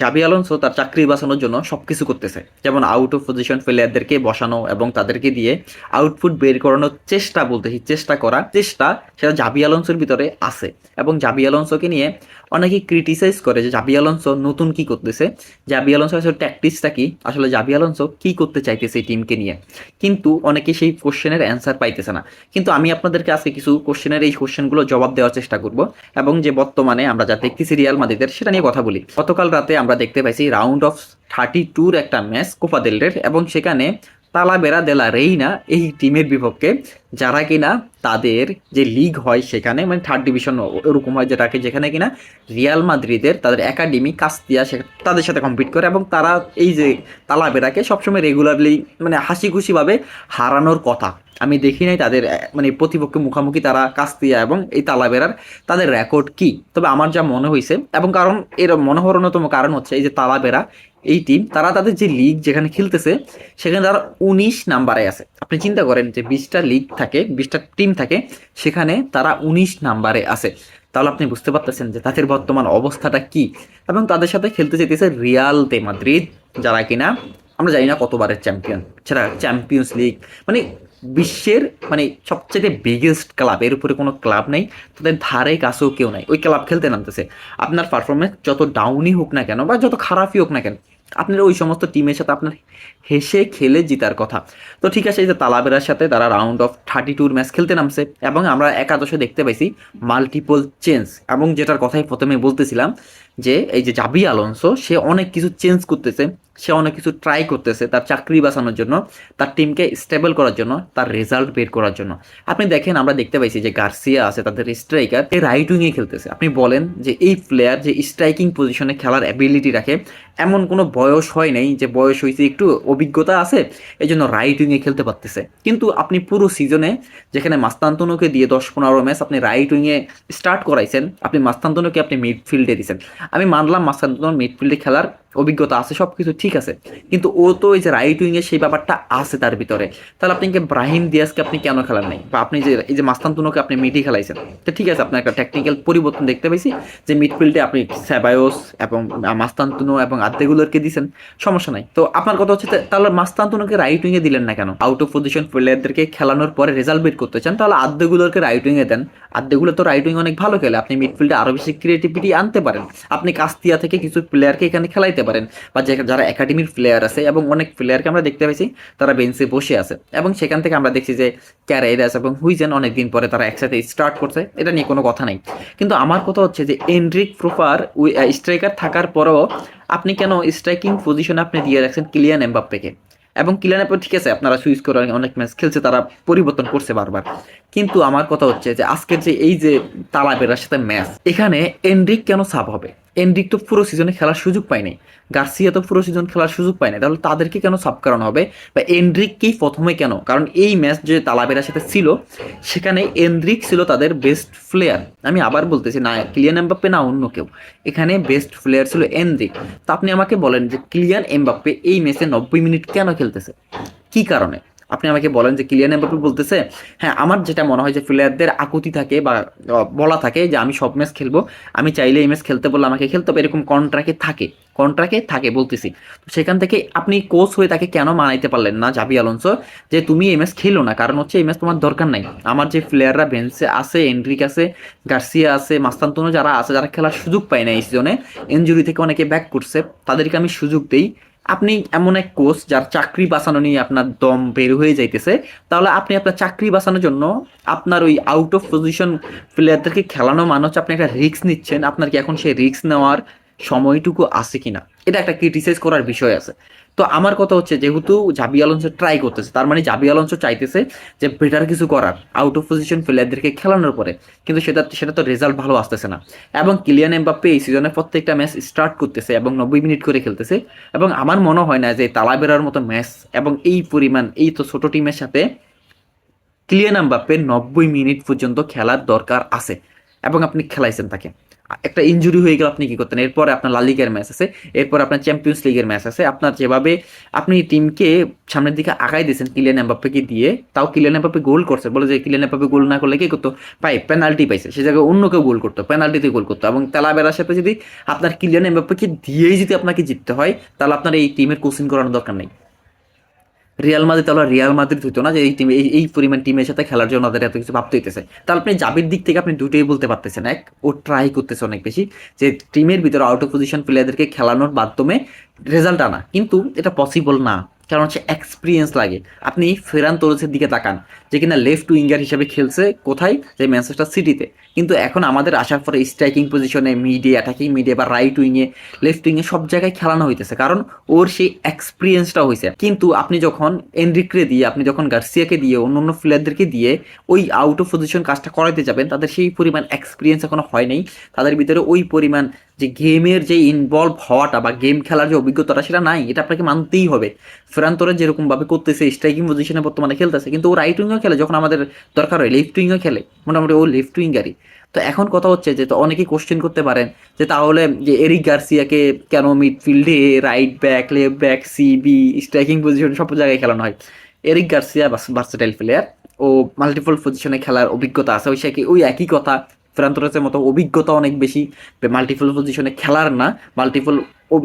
Xabi Alonso তার চাকরি বাঁচানোর জন্য সবকিছু করতেছে, যেমন আউট অফ পজিশন প্লেয়ারদেরকে বসানো এবং তাদেরকে দিয়ে আউটপুট বের করানোর চেষ্টা, বলতেছি চেষ্টা করা চেষ্টা, সেটা জাবি আলোনসোর ভিতরে আছে। এবং জাবি আলোনসোকে নিয়ে অনেকেই ক্রিটিসাইজ করে যে জাবি আলোনসো নতুন কি করতেছে, জাবি আলোনসো আসলে ট্যাকটিক্সটা কি, আসলে জাবি আলোনসো কি করতে চাইতেছে এই টিমকে নিয়ে। কিন্তু অনেকে সেই কোশ্চেনের অ্যান্সার পাইতেছে না। কিন্তু আমি আপনাদেরকে আজকে কিছু কোশ্চেনের এই কোশ্চেনগুলো জবাব দেওয়ার চেষ্টা করব, এবং যে বর্তমানে আমরা যা দেখতেছি রিয়াল মাদ্রিদের, সেটা নিয়ে কথা বলি। গতকাল রাতে আমরা দেখতে পাইছি রাউন্ড অফ 32 একটা ম্যাচ কোপা দেল রের, এবং সেখানে তালাবেরা দেলা রেইনা এই টিমের বিপক্ষে, যারা কিনা তাদের যে লিগ হয় সেখানে মানে থার্ড ডিভিশন ওরকম হয়, যেটাকে যেখানে কিনা রিয়াল মাদ্রিদের তাদের একাডেমি কাস্তিয়া তাদের সাথে কম্পিট করে, এবং তারা এই যে তালাবেরাকে সবসময় রেগুলারলি মানে হাসি খুশিভাবে হারানোর কথা। আমি দেখি নাই তাদের মানে প্রতিপক্ষের মুখোমুখি তারা কাস্তিয়া এবং এই তালাবেরার তাদের রেকর্ড কি। তবে আমার যা মনে হয়েছে, এবং কারণ এর মনে হওয়ার অন্যতম কারণ হচ্ছে এই যে তালাবেরা এই টিম, তারা তাদের যে লিগ যেখানে খেলতেছে সেখানে তারা 19 নাম্বারে আছে। আপনি চিন্তা করেন যে 20টা লিগ থাকে, 20টা টিম থাকে, সেখানে তারা 19 নাম্বারে আছে। তাহলে আপনি বুঝতে পারতেছেন যে তাদের বর্তমান অবস্থাটা কি। এবং তাদের সাথে খেলতে চাইতেছে রিয়াল দে মাদ্রিদ, যারা কিনা আমরা জানি না কতবারের চ্যাম্পিয়ন, সেটা চ্যাম্পিয়ন্স লিগ মানে বিশ্বের মানে সবচেয়ে বিগেস্ট ক্লাব, এর উপরে কোনো ক্লাব নেই, তাদের ধারে কাছেও কেউ নাই, ওই ক্লাব খেলতে নামতেছে। আপনার পারফরমেন্স যত ডাউনই হোক না কেন বা যত খারাপই হোক না কেন, আপনার ওই সমস্ত টিমের সাথে আপনার হেসে খেলে জিতার কথা। তো ঠিক আছে, এই যে তালাবেরার সাথে তারা রাউন্ড অফ 32 ম্যাচ খেলতে নামছে, এবং আমরা একাদশে দেখতে পাইছি মাল্টিপল চেঞ্জ। এবং যেটার কথাই প্রথমে বলতেছিলাম, যে এই যে জাবি আলোনসো সে অনেক কিছু চেঞ্জ করতেছে, সে অনেক কিছু ট্রাই করতেছে তার চাকরি বাঁচানোর জন্য, তার টিমকে স্টেবল করার জন্য, তার রেজাল্ট বের করার জন্য। আপনি দেখেন, আমরা দেখতে পাইছি যে গার্সিয়া আছে তাদের স্ট্রাইকার, এই রাইট উইংয়ে খেলতেছে। আপনি বলেন যে এই প্লেয়ার যে স্ট্রাইকিং পজিশনে খেলার অ্যাবিলিটি রাখে, এমন কোনো বয়স হয় নাই যে বয়স হয়েছে একটু অভিজ্ঞতা আছে এই জন্য রাইট উইংয়ে খেলতে পারতেছে। কিন্তু আপনি পুরো সিজনে যেখানে মাস্তান্তনুকে দিয়ে 10-15 ম্যাচ আপনি রাইট উইংয়ে স্টার্ট করাইছেন, আপনি মাস্তান্তনুকে আপনি মিডফিল্ডে দিয়েছেন। আমি মানলাম মাস্তান্তনুর মিডফিল্ডে খেলার অভিজ্ঞতা আছে, সব কিছু ঠিক আছে, কিন্তু ও তো এই যে রাইট উইংয়ে সেই ব্যাপারটা আছে তার ভিতরে। তাহলে আপনি ব্রাহিম দিয়াসকে আপনি কেন খেলার নাই, বা আপনি যে এই যে মাস্তান্তনুকে আপনি মিডি খেলাইছেন, তো ঠিক আছে আপনার একটা টেকনিক্যাল পরিবর্তন দেখতে পাইছি, যে মিডফিল্ডে আপনি সেবায়োস এবং মাস্তান্তনু এবং আদ্দেগুলোরকে দিয়েছেন, সমস্যা নাই। তো আপনার কথা হচ্ছে তাহলে মাস্তান্তনুকে রাইট উইংয়ে দিলেন না কেন? আউট অফ পজিশন প্লেয়ারদেরকে খেলানোর পরে রেজাল্ট বের করতে চান, তাহলে আদ্দেগুলোরকে রাইট উইংয়ে দেন। আদ্দেগুলো তো রাইট উইং অনেক ভালো খেলে, আপনি মিডফিল্ডে আরো বেশি ক্রিয়েটিভিটি আনতে পারেন। আপনি কাস্তিয়া থেকে কিছু প্লেয়ারকে এখানে খেলাইতে পারেন, বা যারা একাডেমির প্লেয়ার আছে, এবং অনেক প্লেয়ারকে আমরা দেখতে পাইছি তারা বেঞ্চে বসে আছে, এবং সেখান থেকে আমরা দেখছি যে ক্যারেরাস এবং হুইজেন অনেকদিন পরে তারা একসাথে স্টার্ট করছে, এটা নিয়ে কোনো কথা নাই। কিন্তু আমার কথা হচ্ছে যে এনরিক প্রপার স্ট্রাইকার থাকার পরেও আপনি কেন স্ট্রাইকিং পজিশনে আপনি দিয়ে রাখছেন কিলিয়ান এমবাপ্পেকে? এবং কিলিয়ান এমবাপ্পে ঠিক আছে, আপনারা সুইচ করে অনেক ম্যাচ খেলছে, তারা পরিবর্তন করছে বারবার। কিন্তু আমার কথা হচ্ছে যে আজকের যে এই যে তালাবেরার সাথে ম্যাচ, এখানে এনরিক কেন সাব হবে? এনরিক তো পুরো সিজনে খেলার সুযোগ পায়নি, গার্সিয়া তো পুরো সিজন খেলার সুযোগ পায়নি, তাহলে তাদেরকে কেন সাব করানো হবে? বা এনরিককেই প্রথমে কেন? কারণ এই ম্যাচ যে তালাবেরার সাথে ছিল, সেখানে এনরিক ছিল তাদের বেস্ট প্লেয়ার। আমি আবার বলতেছি, না কিলিয়ান এমবাপ্পে না অন্য কেউ, এখানে বেস্ট প্লেয়ার ছিল এনরিক। তা আপনি আমাকে বলেন যে কিলিয়ান এমবাপ্পে এই ম্যাচে 90 মিনিট কেন খেলতেছে, কি কারণে? আপনি আমাকে বলেন যে কিলিয়ান এমবাপ্পে বলতেছে, হ্যাঁ আমার যেটা মনে হয় যে প্লেয়ারদের আকুতি থাকে বা বলা থাকে যে আমি সব ম্যাচ খেলবো, আমি চাইলে এই ম্যাচ খেলতে বললে আমাকে খেলতে হবে, এরকম কন্ট্রাক্টে থাকে বলতেছি। তো সেখান থেকে আপনি কোচ হয়ে তাকে কেন মানাইতে পারলেন না জাবি আলোনসো, যে তুমি এই ম্যাচ খেলো না, কারণ হচ্ছে এই ম্যাচ তোমার দরকার নাই। আমার যে প্লেয়াররা বেঞ্চে আছে, এনরিক আছে, গার্সিয়া আছে, মাস্তান্তনো যারা আছে, যারা খেলার সুযোগ পায় না এই সিজনে, ইনজুরি থেকে অনেকে ব্যাক করছে, তাদেরকে আমি সুযোগ দেই। আপনি এমন এক কোচ যার চাকরি বাঁচানো নিয়ে আপনার দম বের হয়ে যাইতেছে, তাহলে আপনি আপনার চাকরি বাঁচানোর জন্য আপনার ওই আউট অফ পজিশন প্লেয়ারদেরকে খেলানো মানে হচ্ছে আপনি একটা রিস্ক নিচ্ছেন। আপনার কি এখন সেই রিস্ক নেওয়ার সময়টুকু আছে কিনা, এটা একটা ক্রিটিসাইজ করার বিষয় আছে। তো আমার কথা হচ্ছে, যেহেতু জাবি আলোনসো ট্রাই করতেছে, তার মানে জাবি আলোনসো চাইতেছে যে বেটার কিছু করার আউট অফ পজিশন প্লেয়ারদেরকে খেলানোর পরে, কিন্তু সেটা তো রেজাল্ট ভালো আসতেছে না। এবং কিলিয়ান এমবাপ্পে এই সিজনে প্রত্যেকটা ম্যাচ স্টার্ট করতেছে এবং 90 মিনিট করে খেলতেছে, এবং আমার মনে হয় না যে তালাবেরার মতো ম্যাচ এবং এই পরিমাণ এই তো ছোট টিমের সাথে কিলিয়ান এমবাপ্পে 90 মিনিট পর্যন্ত খেলার দরকার আছে, এবং আপনি খেলাইছেন তাকে। একটা ইনজুরি হয়ে গেল, আপনি কি করতেন? এরপরে আপনার লা লিগার ম্যাচ আছে, এরপর আপনার চ্যাম্পিয়ন্স লিগের ম্যাচ আছে। আপনার যেভাবে আপনি টিমকে সামনের দিকে আগাই দিয়েছেন কিলিয়ান এমবাপ্পেকে দিয়ে, তাও কিলিয়ান এমবাপ্পে গোল করছে, বলে যে কিলিয়ান এমবাপ্পে গোল না করলে কি করতো, পেনাল্টি পাইছে, সে জায়গায় অন্য কেউ গোল করতো, পেনাল্টিতে গোল করতো। এবং তালাবেরার সাথে যদি আপনার কিলিয়ান এমবাপ্পেকে দিয়েই যদি আপনাকে জিততে হয়, তাহলে আপনার এই টিমের কোচিং করানোর দরকার নেই। রিয়াল মাদ্রিদ, তাহলে রিয়াল মাদ্রিদ হইতো না যে এই টিম এই পরিমাণ টিমের সাথে খেলার জন্য তাদের এত কিছু ভাবতে হইতেছে। তাহলে আপনি জাবির দিক থেকে আপনি দুটোই বলতে পারতেছেন, এক, ও ট্রাই করতেছে অনেক বেশি যে টিমের ভিতরে আউট অফ পজিশন প্লেয়ারদেরকে খেলানোর মাধ্যমে রেজাল্ট আনা, কিন্তু এটা পসিবল না, কারণ হচ্ছে এক্সপিরিয়েন্স লাগে। আপনি ফেরান তোরেসের দিকে তাকান, যে কিনা লেফট উইঙ্গার হিসেবে খেলছে কোথায়, যে ম্যানচেস্টার সিটিতে, কিন্তু এখন আমাদের আসার পরে স্ট্রাইকিং পজিশনে, মিডিয়া, অ্যাটাকিং মিডিয়া বা রাইট উইংয়ে, লেফট উইংয়ে সব জায়গায় খেলানো হইতেছে, কারণ ওর সেই এক্সপিরিয়েন্সটা হয়েছে। কিন্তু আপনি যখন এনরিককে দিয়ে, আপনি যখন গার্সিয়াকে দিয়ে, অন্য অন্য প্লেয়ারদেরকে দিয়ে ওই আউট অফ পজিশন কাজটা করাতে যাবেন, তাদের সেই পরিমাণ এক্সপিরিয়েন্স এখনো হয় নাই, তাদের ভিতরে ওই পরিমাণ যে গেমের যে ইনভলভ হওয়াটা বা গেম খেলার যে অভিজ্ঞতাটা সেটা নাই, এটা আপনাকে মানতেই হবে। ফেরান তোরেস যেরকম ভাবে করতেছে, স্ট্রাইকিং পজিশনে বর্তমানে খেলতেছে, কিন্তু ও রাইট উইংও খেলে, যখন আমাদের দরকার হয় লেফট উইংও খেলে, মোটামুটি ও লেফট উইঙ্গারই। তো এখন কথা হচ্ছে যে, তো অনেকেই কোশ্চেন করতে পারেন যে তাহলে যে এরিক গার্সিয়াকে কেন মিডফিল্ডে, right back, left back, CB, striking position সব জায়গায় খেলানো হয়? এরিক গার্সিয়া ভার্সেটাইল প্লেয়ার, ও মাল্টিপল পজিশনে খেলার অভিজ্ঞতা আছে, ওই একই কথা, ফেরান তোরেসের মতো অভিজ্ঞতা অনেক বেশি মাল্টিপল পজিশনে খেলার না, মাল্টিপল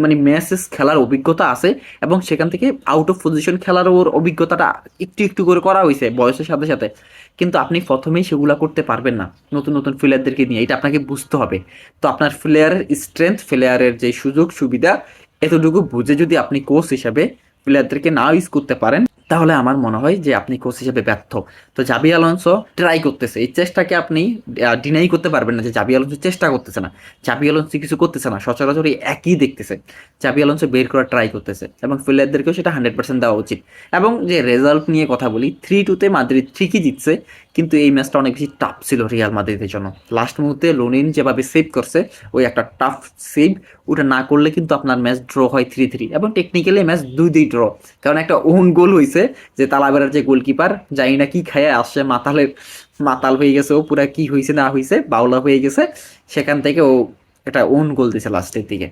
মানে ম্যাচেস খেলার অভিজ্ঞতা আছে, এবং সেখান থেকে আউট অফ পজিশন খেলার ওর অভিজ্ঞতাটা একটু একটু করে করা হয়েছে বয়সের সাথে সাথে। কিন্তু আপনি প্রথমেই সেগুলো করতে পারবেন না নতুন নতুন প্লেয়ারদেরকে নিয়ে, এটা আপনাকে বুঝতে হবে। তো আপনার প্লেয়ারের স্ট্রেংথ, প্লেয়ারের যে সুযোগ সুবিধা, এতটুকু বুঝে যদি আপনি কোচ হিসাবে প্লেয়ারদেরকে না ইউজ করতে পারেন, তাহলে আমার মনে হয় যে আপনি কোচ হিসেবে ব্যর্থ। তো জাবি আলোনসো ট্রাই করতেছে, এই চেষ্টাকে আপনি ডিনাই করতে পারবেন না যে জাবি আলোনসো চেষ্টা করতেছে না। জাবি আলোনসো কিছু করতেছে না, সচরাচর একই দেখতেছে। জাবি আলোনসো বের করার ট্রাই করতেছে, এবং প্লেয়ারদেরকেও সেটা 100% দেওয়া উচিত। এবং যে রেজাল্ট নিয়ে কথা বলি, 3-2 মাদ্রিদ ঠিকই জিতছে, কিন্তু এই ম্যাচটা অনেক বেশি টাফ ছিল রিয়াল মাদ্রিদের জন্য। লাস্ট মুহূর্তে লোনিন যেভাবে সেভ করছে, ওই একটা টাফ সেভ, ওটা না করলে কিন্তু আপনার ম্যাচ ড্র হয় 3-3, এবং টেকনিক্যালি ম্যাচ 2-2 ড্র। কারণ একটা ওন গোল হয়েছে, যে তালাবেরার যে গোলকিপার জানি না কি খায় আসছে, মাতাল হয়ে গেছে ও পুরা, কি হয়েছে না হয়েছে, বাউলা হয়ে গেছে, সেখান থেকে ও একটা ওন গোল দিছে লাস্টের দিকে।